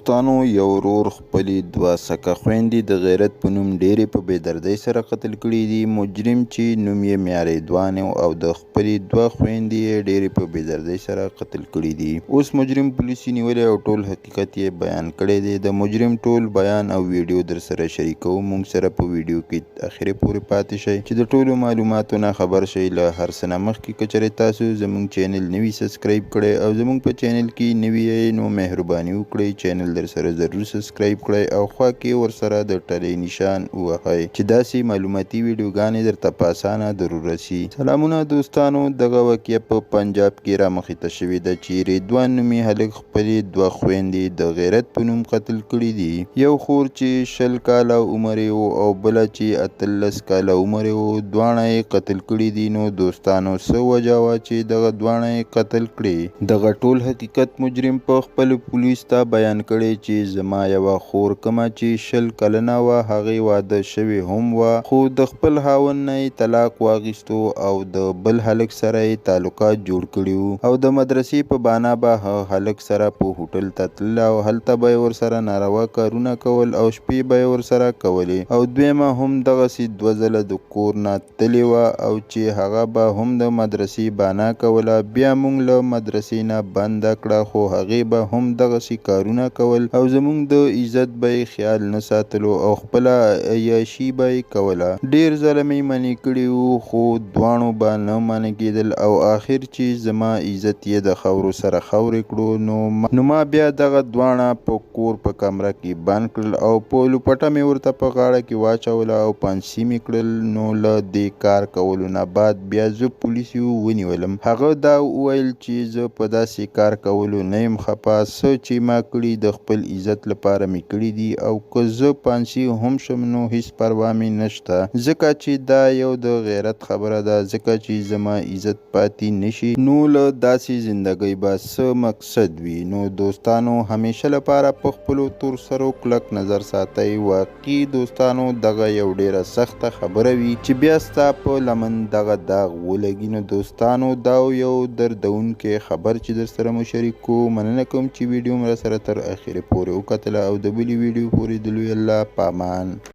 دوستانو یو ورور خپلې دوه سکه خویندې د غیرت په نوم ډېرې په بېدردۍ سره قتل کړي دي. مجرم چې نوم یې میار ایدوان او د خپلې دوه خویندې یې ډېرې په بېدردۍ سره قتل کړي دي. اوس مجرم پولیسو نیولی او ټول حقیقت یې بیان کړی دی. د مجرم ټول بیان او ویډیو در سره شریکوو. موږ سره په ویډیو کې اخرې پورې پاتې شئ چې د ټولو معلوماتو نه خبر شئ. له هر څه نه مخکې که چېرې تاسو زموږ چینل نوي سبسکرایب کړی او زموږ په چینل کې نوي یې نو مهرباني وکړئ چینل در سره ضرور سبسکرایب کړئ او خوا کې ورسره د ټلۍ نشان ووهئ چې داسې معلوماتي ویډیوګانې درته په اسانه ضرور رسي. سلامونه دوستانو، دغه واقعه په پنجاب کې رامخته شوې ده چې ریدوان نومي هلک خپلې دوه خویندې د غیرت په نوم قتل کړي دي. یو خور چې 20 کاله عمر یې و او بله چې 18 کاله عمر یې و، دواړه یې قتل کړي دي. نو دوستانو څه وجه وه چې دغه دواړه یې قتل کړي؟ دغه ټول حقیقت مجرم په خپل پولیس ته بیان کړی چې زما یوه خور کومه چې 20 کلنه وه، هغې واده شوې هم وه، خو د خپل خاوند نه یې طلاق واخیستو او د بل هلک سره یې تعلقات جوړ کړي وو او د مدرسې په بهانه به هغه هلک سره په هوټل ته تلله او هلته به یې ورسره ناروا کارونه کول او شپې به یې ورسره کولې. او دویمه هم دغسې 2 ځله د کور نه تللې وه او چې هغه به هم د مدرسې بهانه کوله. بیا موږ له مدرسې نه بنده کړه، خو هغې به هم دغسې کارونه کول او زموږ د عزت به یې خیال نه ساتلو او خپله عیاشي به یې کوله. ډېر ځله مې منې کړي وو خو دواړو به نه منع کېدل او آخر چې زما عزت یې د خاورو سره خاورې کړو نو ما بیا دغه دواړه په کور په کمره کې بند کړل او په لوپټه مې ورته په غاړه کې واچوله او پانسي مې کړل. نو له دې کار کولو نه بعد بیا زه پولیسو ونیولم. هغه دا وویل چې زه په داسې کار کولو نه یم خفه، څه چې ما کړي د خپل عزت لپاره مې کړي دي او که زه پانسي هم شم نو هیڅ پروا مې نشته، ځکه چې دا یو د غیرت خبره ده. ځکه چې زما عزت پاتې نشي نو له داسې زندګۍ به څه مقصد وي؟ نو دوستانو همیشه لپاره په خپلو تور سرو کلک نظر ساتئ. واقعي دوستانو دغه یو ډیره سخته خبره وي چې بیا ستا په لمن دغه داغ ولګي. نو دوستانو دا یو دردونکی خبر چې در سره مو شریک کو. مننه کوم چې ویډیو مې سره تر اخره پورې وکتله او د بلې ویډیو پورې د لوی الله په امان.